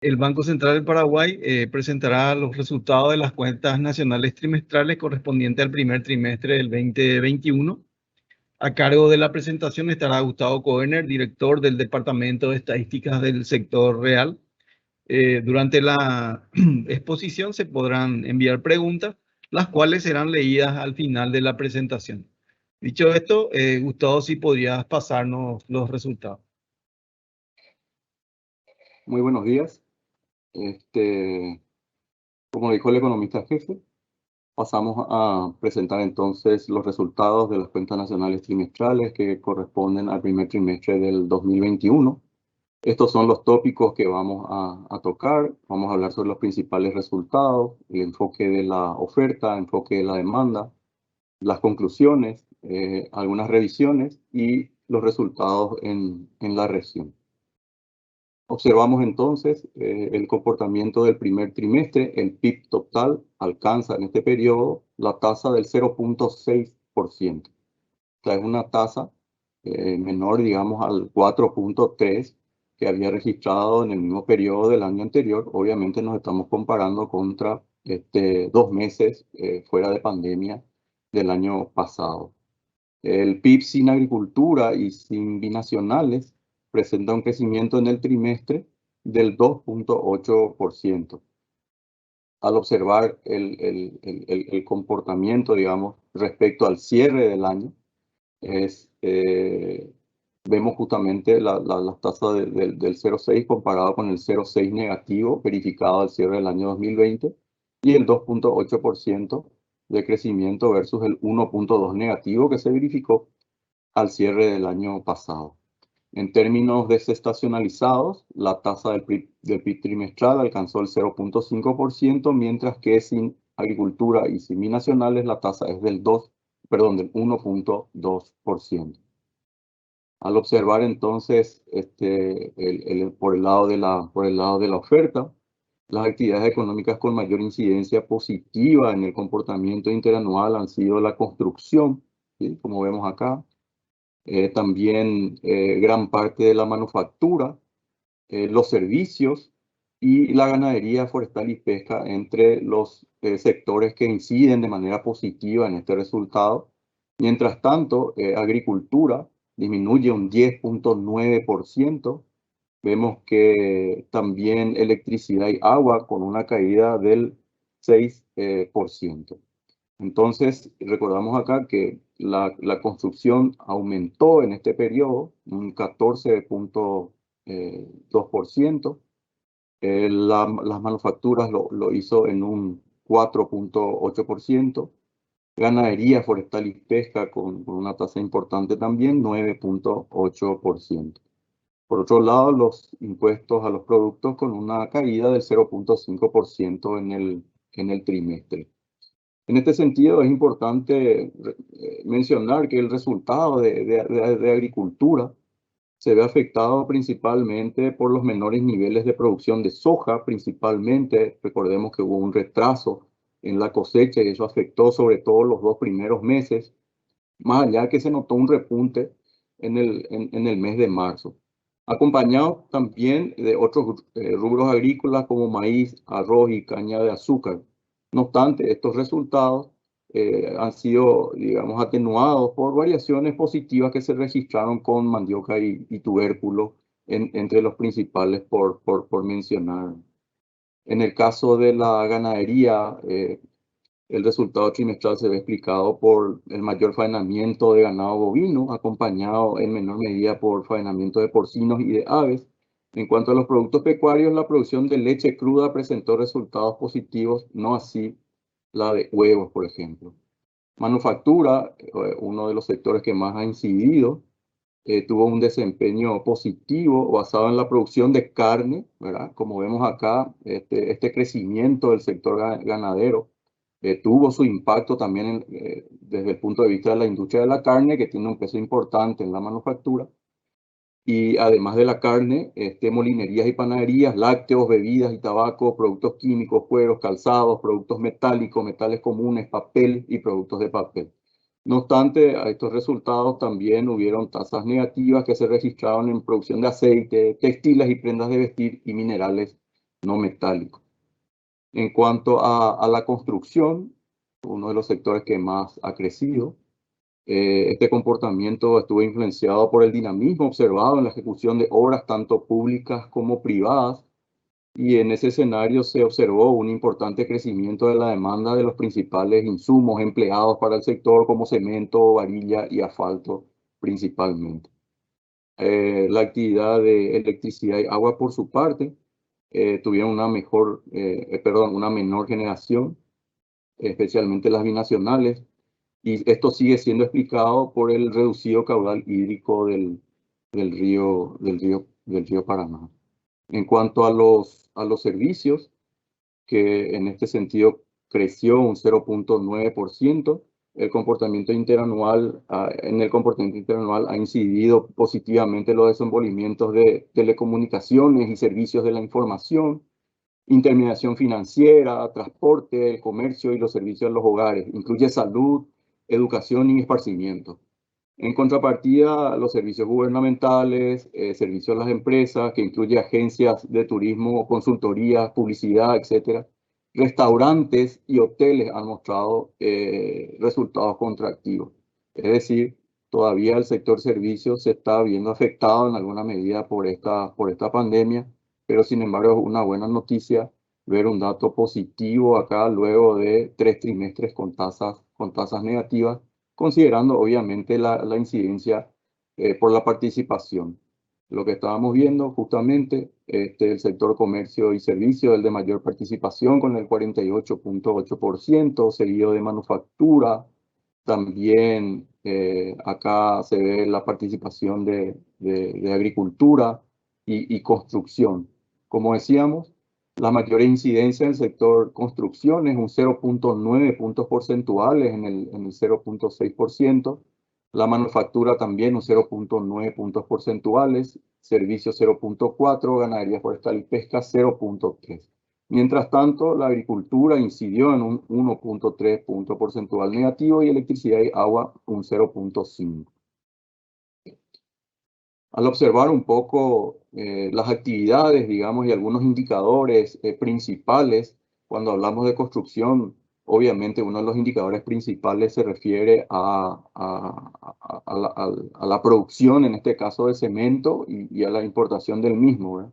El Banco Central del Paraguay presentará los resultados de las cuentas nacionales trimestrales correspondientes al primer trimestre del 2021. A cargo de la presentación estará Gustavo Koerner, director del Departamento de Estadísticas del Sector Real. Durante la exposición se podrán enviar preguntas, las cuales serán leídas al final de la presentación. Dicho esto, Gustavo, si podrías pasarnos los resultados. Muy buenos días. Como dijo el economista jefe, pasamos a presentar entonces los resultados de las cuentas nacionales trimestrales que corresponden al primer trimestre del 2021. Estos son los tópicos que vamos a tocar. Vamos a hablar sobre los principales resultados, el enfoque de la oferta, el enfoque de la demanda, las conclusiones, algunas revisiones y los resultados en la región. Observamos entonces el comportamiento del primer trimestre. El PIB total alcanza en este periodo la tasa del 0.6%. O sea, es una tasa menor, digamos, al 4.3% que había registrado en el mismo periodo del año anterior. Obviamente nos estamos comparando contra 2 meses fuera de pandemia del año pasado. El PIB sin agricultura y sin binacionales presenta un crecimiento en el trimestre del 2.8%. Al observar el comportamiento, digamos, respecto al cierre del año, vemos justamente la tasa del 0.6 comparado con el 0.6 negativo verificado al cierre del año 2020 y el 2.8% de crecimiento versus el 1.2 negativo que se verificó al cierre del año pasado. En términos desestacionalizados, la tasa del PIB trimestral alcanzó el 0.5%, mientras que sin agricultura y sin binacionales la tasa es del 1.2%. Al observar entonces por el lado de la oferta, las actividades económicas con mayor incidencia positiva en el comportamiento interanual han sido la construcción, ¿sí? Como vemos acá. También gran parte de la manufactura, los servicios y la ganadería forestal y pesca entre los sectores que inciden de manera positiva en este resultado. Mientras tanto, agricultura disminuye un 10.9%. Vemos que también electricidad y agua con una caída del 6%. Entonces, recordamos acá que la construcción aumentó en este periodo un 14.2%. Las manufacturas lo hizo en un 4.8%. Ganadería forestal y pesca con una tasa importante también, 9.8%. Por otro lado, los impuestos a los productos con una caída del 0.5% en el trimestre. En este sentido, es importante mencionar que el resultado de agricultura se ve afectado principalmente por los menores niveles de producción de soja, principalmente. Recordemos que hubo un retraso en la cosecha y eso afectó sobre todo los 2 primeros meses, más allá que se notó un repunte en el mes de marzo, acompañado también de otros rubros agrícolas como maíz, arroz y caña de azúcar. No obstante, estos resultados han sido, digamos, atenuados por variaciones positivas que se registraron con mandioca y tubérculo entre los principales por mencionar. En el caso de la ganadería, el resultado trimestral se ve explicado por el mayor faenamiento de ganado bovino, acompañado en menor medida por faenamiento de porcinos y de aves. En cuanto a los productos pecuarios, la producción de leche cruda presentó resultados positivos, no así la de huevos, por ejemplo. Manufactura, uno de los sectores que más ha incidido, tuvo un desempeño positivo basado en la producción de carne, ¿verdad? Como vemos acá, este crecimiento del sector ganadero tuvo su impacto también desde el punto de vista de la industria de la carne, que tiene un peso importante en la manufactura. Y además de la carne, molinerías y panaderías, lácteos, bebidas y tabaco, productos químicos, cueros, calzados, productos metálicos, metales comunes, papel y productos de papel. No obstante, a estos resultados también hubieron tasas negativas que se registraron en producción de aceite, textiles y prendas de vestir y minerales no metálicos. En cuanto a la construcción, uno de los sectores que más ha crecido, este comportamiento estuvo influenciado por el dinamismo observado en la ejecución de obras tanto públicas como privadas, y en ese escenario se observó un importante crecimiento de la demanda de los principales insumos empleados para el sector, como cemento, varilla y asfalto principalmente. La actividad de electricidad y agua, por su parte, tuvieron una menor generación, especialmente las binacionales, y esto sigue siendo explicado por el reducido caudal hídrico del río Paraná. En cuanto a los servicios, que en este sentido creció un 0,9%, en el comportamiento interanual ha incidido positivamente los desenvolvimientos de telecomunicaciones y servicios de la información, intermediación financiera, transporte, el comercio y los servicios a los hogares. Incluye salud, educación y esparcimiento. En contrapartida, los servicios gubernamentales, servicios a las empresas, que incluye agencias de turismo, consultorías, publicidad, etcétera, restaurantes y hoteles han mostrado resultados contractivos. Es decir, todavía el sector servicios se está viendo afectado en alguna medida por esta pandemia, pero sin embargo es una buena noticia ver un dato positivo acá luego de 3 trimestres con tasas negativas, considerando obviamente la incidencia por la participación. Lo que estábamos viendo justamente, el sector comercio y servicios, el de mayor participación con el 48,8%, seguido de manufactura. También acá se ve la participación de agricultura y construcción. Como decíamos, la mayor incidencia en el sector construcción es un 0,9 puntos porcentuales en el 0,6%. La manufactura también un 0,9 puntos porcentuales. Servicios 0,4, ganadería forestal y pesca 0,3. Mientras tanto, la agricultura incidió en un 1,3 punto porcentual negativo y electricidad y agua un 0,5. Al observar un poco las actividades, digamos, y algunos indicadores principales, cuando hablamos de construcción, obviamente uno de los indicadores principales se refiere a la producción, en este caso de cemento, y a la importación del mismo, ¿verdad?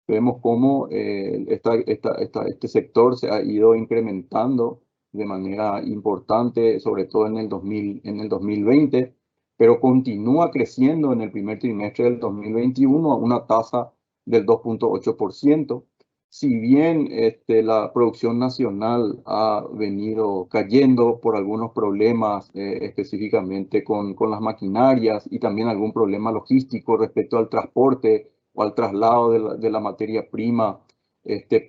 Vemos cómo este sector se ha ido incrementando de manera importante, sobre todo en el 2020, pero continúa creciendo en el primer trimestre del 2021 a una tasa del 2,8%. Si bien la producción nacional ha venido cayendo por algunos problemas, específicamente con las maquinarias y también algún problema logístico respecto al transporte o al traslado de la materia prima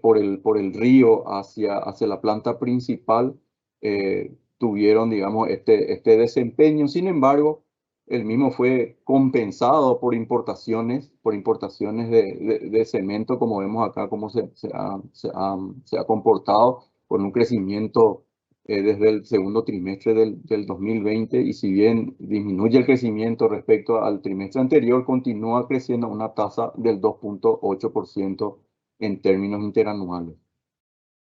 por el río hacia la planta principal, tuvieron, digamos, este desempeño. Sin embargo, el mismo fue compensado por importaciones de cemento, como vemos acá, cómo se ha comportado con un crecimiento desde el segundo trimestre del 2020, y si bien disminuye el crecimiento respecto al trimestre anterior, continúa creciendo a una tasa del 2,8% en términos interanuales.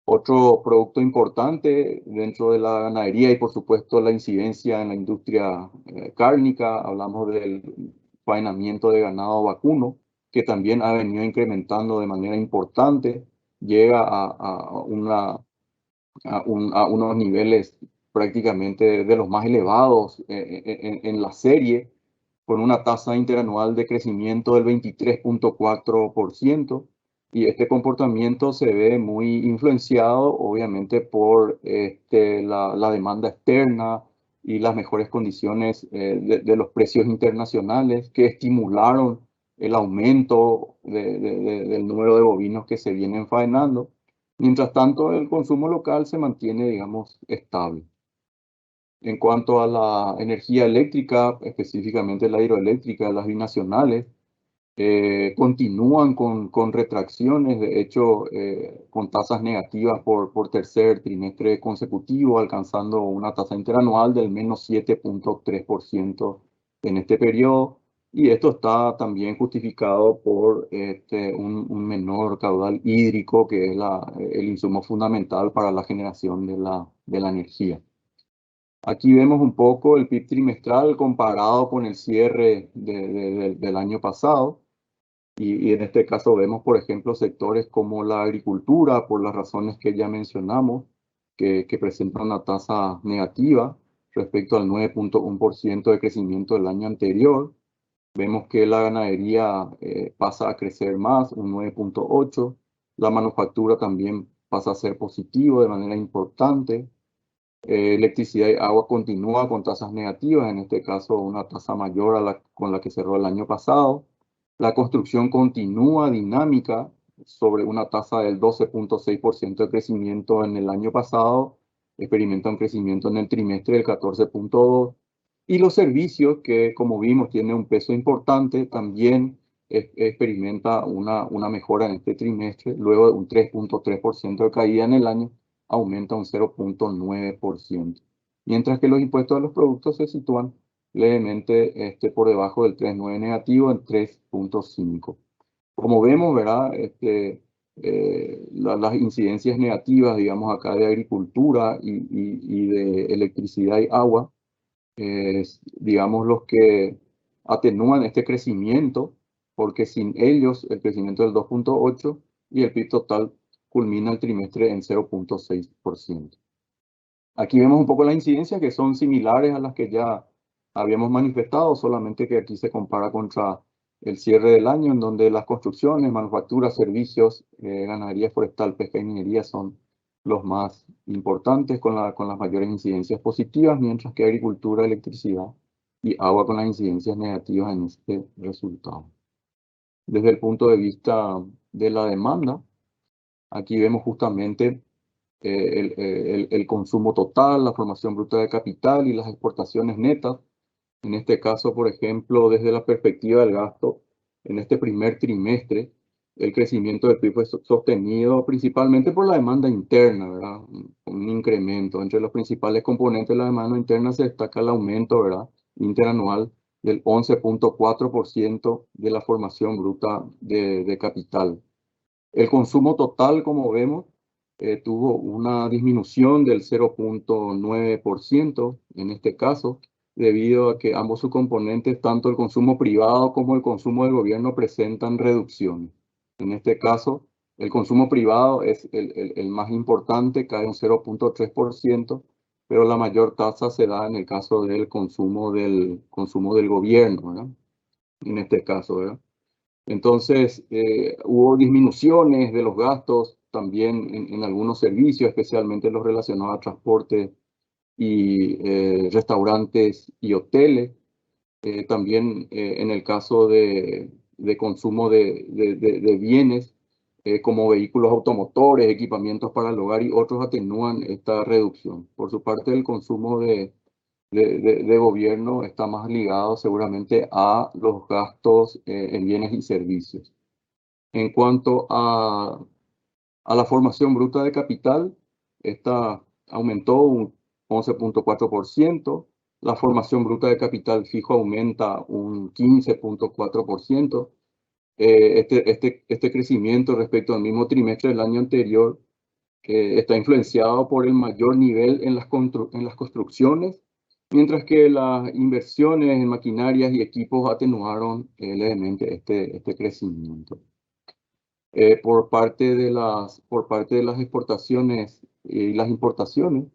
Otro producto importante dentro de la ganadería y por supuesto la incidencia en la industria cárnica, hablamos del faenamiento de ganado vacuno, que también ha venido incrementando de manera importante, llega a unos niveles prácticamente de los más elevados en la serie, con una tasa interanual de crecimiento del 23,4%. Y este comportamiento se ve muy influenciado, obviamente, por la demanda externa y las mejores condiciones de los precios internacionales, que estimularon el aumento del número de bovinos que se vienen faenando. Mientras tanto, el consumo local se mantiene, digamos, estable. En cuanto a la energía eléctrica, específicamente la hidroeléctrica, las binacionales, continúan con retracciones, de hecho, con tasas negativas por tercer trimestre consecutivo, alcanzando una tasa interanual del menos 7,3% en este periodo. Y esto está también justificado por un menor caudal hídrico, que es el insumo fundamental para la generación de la energía. Aquí vemos un poco el PIB trimestral comparado con el cierre del año pasado. Y en este caso vemos, por ejemplo, sectores como la agricultura, por las razones que ya mencionamos, que presentan una tasa negativa respecto al 9.1% de crecimiento del año anterior. Vemos que la ganadería pasa a crecer más, un 9.8%. La manufactura también pasa a ser positivo de manera importante. Electricidad y agua continúa con tasas negativas, en este caso una tasa mayor con la que cerró el año pasado. La construcción continúa dinámica sobre una tasa del 12.6% de crecimiento en el año pasado, experimenta un crecimiento en el trimestre del 14.2%. Y los servicios, que como vimos tiene un peso importante, también experimenta una mejora en este trimestre, luego de un 3.3% de caída en el año, aumenta un 0.9%, mientras que los impuestos a los productos se sitúan levemente por debajo del 3.9 negativo en 3.5. Como vemos, ¿verdad? Las incidencias negativas, digamos, acá de agricultura y de electricidad y agua, digamos, los que atenúan este crecimiento, porque sin ellos el crecimiento del 2.8 y el PIB total culmina el trimestre en 0.6%. Aquí vemos un poco las incidencias que son similares a las que ya habíamos manifestado, solamente que aquí se compara contra el cierre del año, en donde las construcciones, manufacturas, servicios, ganadería forestal, pesca y minería son los más importantes con las mayores incidencias positivas, mientras que agricultura, electricidad y agua con las incidencias negativas en este resultado. Desde el punto de vista de la demanda, aquí vemos justamente el consumo total, la formación bruta de capital y las exportaciones netas. En este caso, por ejemplo, desde la perspectiva del gasto, en este primer trimestre, el crecimiento del PIB fue sostenido principalmente por la demanda interna, ¿verdad? Un incremento. Entre los principales componentes de la demanda interna se destaca el aumento, ¿verdad?, interanual del 11.4% de la formación bruta de capital. El consumo total, como vemos, tuvo una disminución del 0.9% en este caso, debido a que ambos sus componentes, tanto el consumo privado como el consumo del gobierno, presentan reducciones. En este caso, el consumo privado es el más importante, cae un 0.3%, pero la mayor tasa se da en el caso del consumo del gobierno, ¿verdad? En este caso, ¿verdad? Entonces, hubo disminuciones de los gastos también en algunos servicios, especialmente los relacionados a transporte y restaurantes y hoteles. También en el caso de consumo de bienes como vehículos automotores, equipamientos para el hogar y otros atenúan esta reducción. Por su parte, el consumo de gobierno está más ligado seguramente a los gastos en bienes y servicios. En cuanto a la formación bruta de capital, esta aumentó un 11.4%, la formación bruta de capital fijo aumenta un 15.4%. Este crecimiento respecto al mismo trimestre del año anterior está influenciado por el mayor nivel en las construcciones, mientras que las inversiones en maquinarias y equipos atenuaron levemente este crecimiento. Por parte de las exportaciones y las importaciones,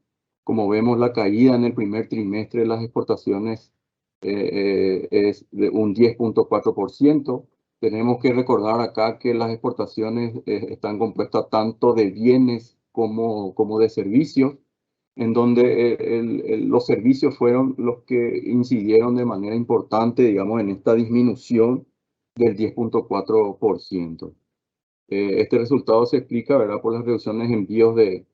como vemos, la caída en el primer trimestre de las exportaciones es de un 10.4%. Tenemos que recordar acá que las exportaciones están compuestas tanto de bienes como de servicios, en donde los servicios fueron los que incidieron de manera importante, digamos, en esta disminución del 10.4%. Este resultado se explica, ¿verdad?, por las reducciones en envíos de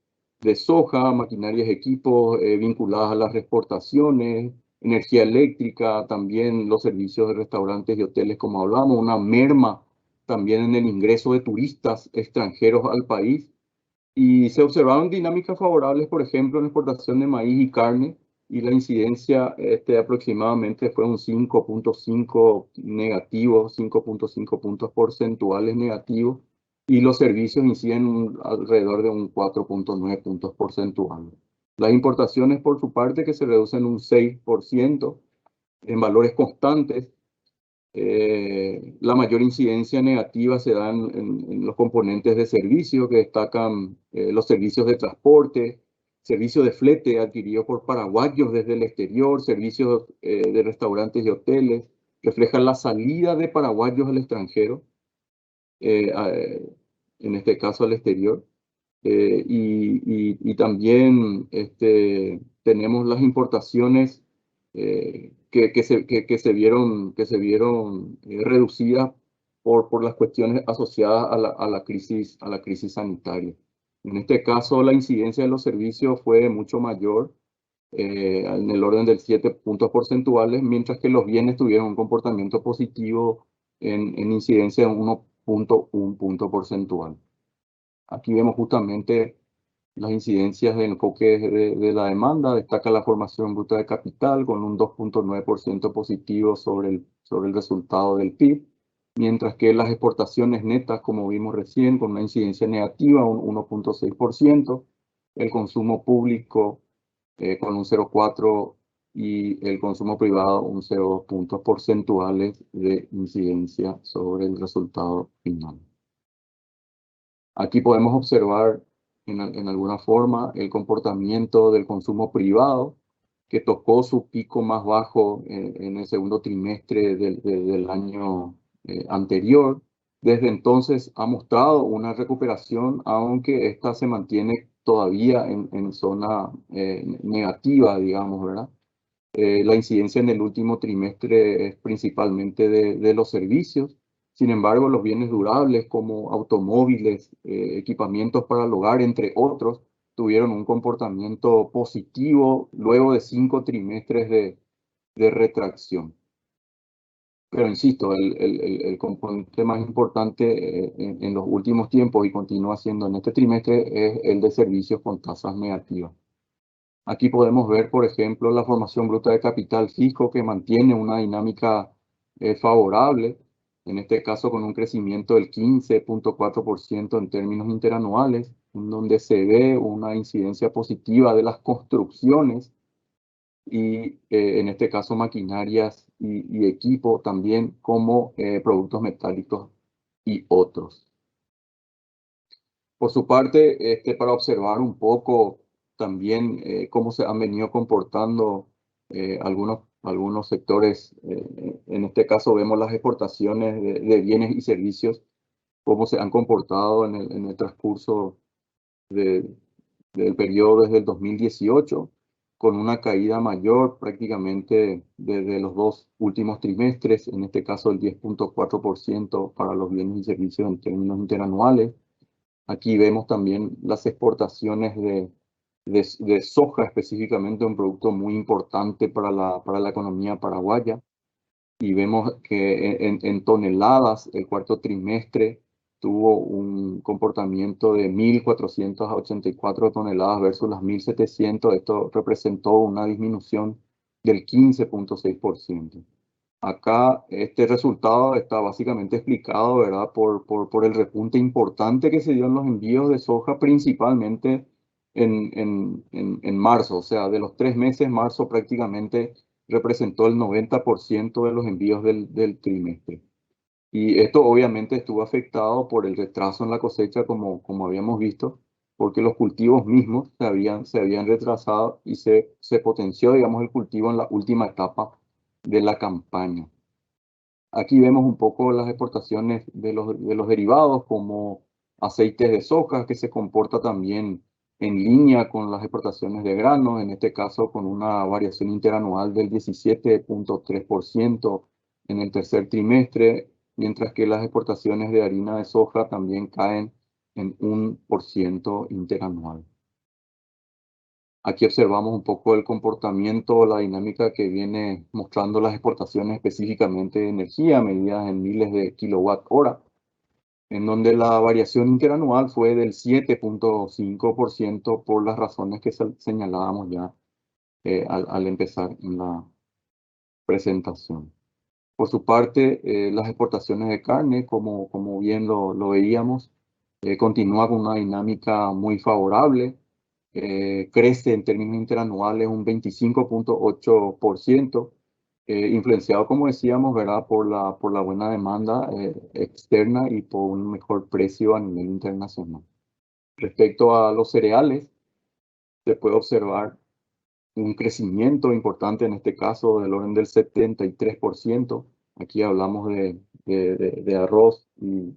soja, maquinarias, equipos vinculadas a las exportaciones, energía eléctrica, también los servicios de restaurantes y hoteles, como hablamos, una merma también en el ingreso de turistas extranjeros al país. Y se observaron dinámicas favorables, por ejemplo, en la exportación de maíz y carne, y la incidencia aproximadamente fue un 5.5 negativo, 5.5 puntos porcentuales negativos, y los servicios inciden alrededor de un 4.9 puntos porcentuales. Las importaciones, por su parte, que se reducen un 6% en valores constantes. La mayor incidencia negativa se da en los componentes de servicio, que destacan los servicios de transporte, servicios de flete adquiridos por paraguayos desde el exterior, servicios de restaurantes y hoteles, reflejan la salida de paraguayos al extranjero, en este caso al exterior. Y también tenemos las importaciones que se vieron reducidas por las cuestiones asociadas a la crisis sanitaria. En este caso, la incidencia de los servicios fue mucho mayor, en el orden del 7 puntos porcentuales, mientras que los bienes tuvieron un comportamiento positivo en incidencia de 1.1 punto porcentual. Aquí vemos justamente las incidencias de enfoque de la demanda. Destaca la formación bruta de capital con un 2.9% positivo sobre el resultado del PIB, mientras que las exportaciones netas, como vimos recién, con una incidencia negativa, un 1.6%, el consumo público con un 0.4% y el consumo privado un 0.2 puntos porcentuales de incidencia sobre el resultado final. Aquí podemos observar en alguna forma el comportamiento del consumo privado, que tocó su pico más bajo en el segundo trimestre del año anterior. Desde entonces ha mostrado una recuperación, aunque esta se mantiene todavía en zona negativa, digamos, ¿verdad? La incidencia en el último trimestre es principalmente de los servicios. Sin embargo, los bienes durables como automóviles, equipamientos para el hogar, entre otros, tuvieron un comportamiento positivo luego de 5 trimestres de retracción. Pero insisto, el componente más importante en los últimos tiempos y continúa siendo en este trimestre es el de servicios con tasas negativas. Aquí podemos ver, por ejemplo, la formación bruta de capital fijo, que mantiene una dinámica favorable, en este caso con un crecimiento del 15.4% en términos interanuales, en donde se ve una incidencia positiva de las construcciones y en este caso maquinarias y equipo también, como productos metálicos y otros. Por su parte, para observar un poco también cómo se han venido comportando algunos sectores. En este caso vemos las exportaciones de bienes y servicios, cómo se han comportado en el transcurso del periodo desde el 2018, con una caída mayor prácticamente desde los 2 últimos trimestres, en este caso el 10.4% para los bienes y servicios en términos interanuales. Aquí vemos también las exportaciones de soja, específicamente un producto muy importante para la economía paraguaya. Y vemos que en toneladas el cuarto trimestre tuvo un comportamiento de 1.484 toneladas versus las 1.700. Esto representó una disminución del 15.6%. Acá este resultado está básicamente explicado, ¿verdad?, por el repunte importante que se dio en los envíos de soja, principalmente en marzo. O sea, de los 3 meses, marzo prácticamente representó el 90% de los envíos del trimestre. Y esto obviamente estuvo afectado por el retraso en la cosecha, como habíamos visto, porque los cultivos mismos se habían retrasado y se potenció, digamos, el cultivo en la última etapa de la campaña. Aquí vemos un poco las exportaciones de los derivados, como aceites de soja, que se comporta también en línea con las exportaciones de granos, en este caso con una variación interanual del 17.3% en el tercer trimestre, mientras que las exportaciones de harina de soja también caen en 1% interanual. Aquí observamos un poco el comportamiento, la dinámica que viene mostrando las exportaciones, específicamente de energía, medidas en miles de kilowatt-hora, en donde la variación interanual fue del 7.5% por las razones que señalábamos ya al empezar en la presentación. Por su parte, las exportaciones de carne, como bien lo veíamos, continúa con una dinámica muy favorable. Crece en términos interanuales un 25.8%, influenciado, como decíamos, ¿verdad? por la buena demanda externa y por un mejor precio a nivel internacional. Respecto a los cereales, se puede observar un crecimiento importante, en este caso del orden del 73%. Aquí hablamos de arroz y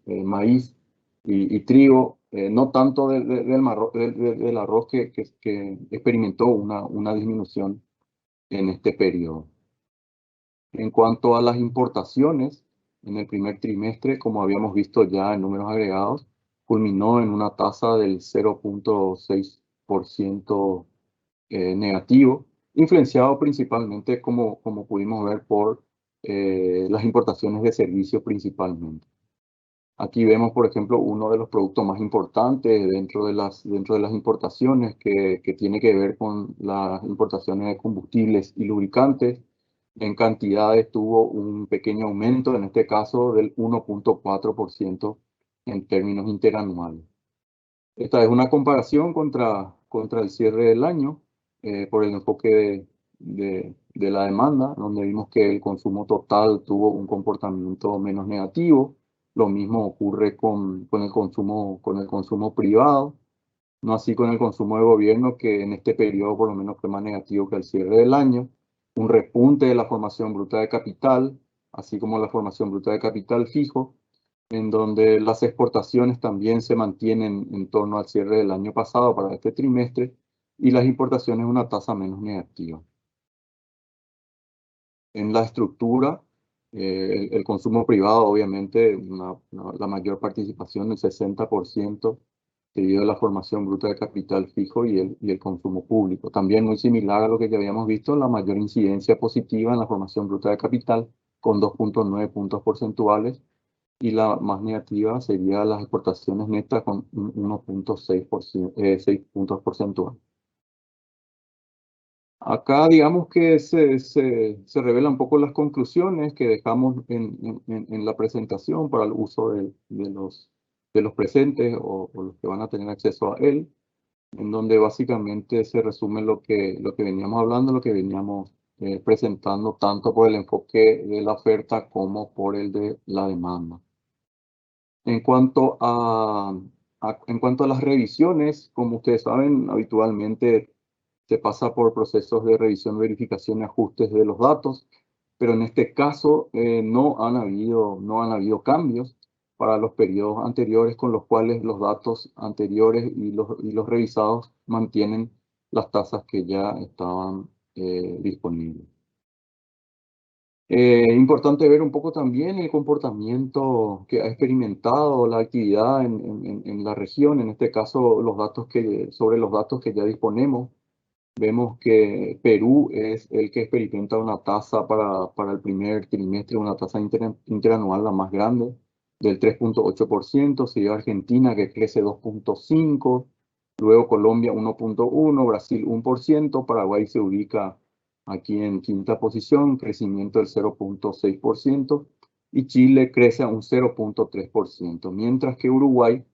maíz y trigo, no tanto del arroz que experimentó una disminución en este periodo. En cuanto a las importaciones, en el primer trimestre, como habíamos visto ya en números agregados, culminó en una tasa del 0.6% negativo, influenciado principalmente, como pudimos ver, por las importaciones de servicios principalmente. Aquí vemos, por ejemplo, uno de los productos más importantes dentro de las importaciones que tiene que ver con las importaciones de combustibles y lubricantes. En cantidades tuvo un pequeño aumento, en este caso del 1.4% en términos interanuales. Esta es una comparación contra el cierre del año por el enfoque de la demanda, donde vimos que el consumo total tuvo un comportamiento menos negativo. Lo mismo ocurre con el consumo privado, no así con el consumo de gobierno, que en este periodo por lo menos fue más negativo que al cierre del año. Un repunte de la formación bruta de capital, así como la formación bruta de capital fijo, en donde las exportaciones también se mantienen en torno al cierre del año pasado para este trimestre, y las importaciones una tasa menos negativa. En la estructura, el consumo privado, obviamente, la mayor participación, el 60%, debido a la formación bruta de capital fijo y el consumo público. También muy similar a lo que ya habíamos visto, la mayor incidencia positiva en la formación bruta de capital, con 2.9 puntos porcentuales, y la más negativa sería las exportaciones netas con 1.6 puntos porcentuales. Acá digamos que se revelan un poco las conclusiones que dejamos en la presentación para el uso de los presentes o los que van a tener acceso a él, en donde básicamente se resume lo que veníamos hablando, lo que veníamos presentando, tanto por el enfoque de la oferta como por el de la demanda. En cuanto a las revisiones, como ustedes saben, habitualmente se pasa por procesos de revisión, verificación y ajustes de los datos, pero en este caso no han habido cambios para los periodos anteriores, con los cuales los datos anteriores y los revisados mantienen las tasas que ya estaban disponibles. Importante ver un poco también el comportamiento que ha experimentado la actividad en la región, en este caso sobre los datos que ya disponemos. Vemos que Perú es el que experimenta una tasa para el primer trimestre, una tasa interanual la más grande, del 3.8%, sigue Argentina, que crece 2.5%, luego Colombia 1.1%, Brasil 1%, Paraguay se ubica aquí en quinta posición, crecimiento del 0.6%, y Chile crece a un 0.3%, mientras que Uruguay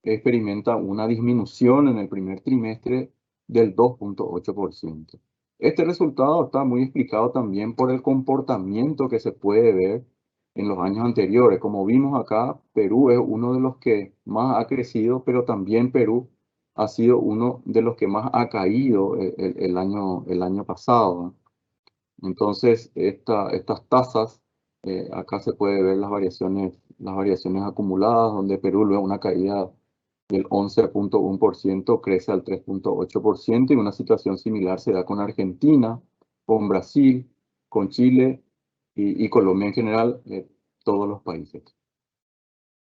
experimenta una disminución en el primer trimestre del 2.8%. Este resultado está muy explicado también por el comportamiento que se puede ver en los años anteriores. Como vimos acá, Perú es uno de los que más ha crecido, pero también Perú ha sido uno de los que más ha caído el año pasado. Entonces, estas tasas, acá se puede ver las variaciones acumuladas, donde Perú luego una caída del 11.1% crece al 3.8%, y una situación similar se da con Argentina, con Brasil, con Chile y Colombia en general, todos los países.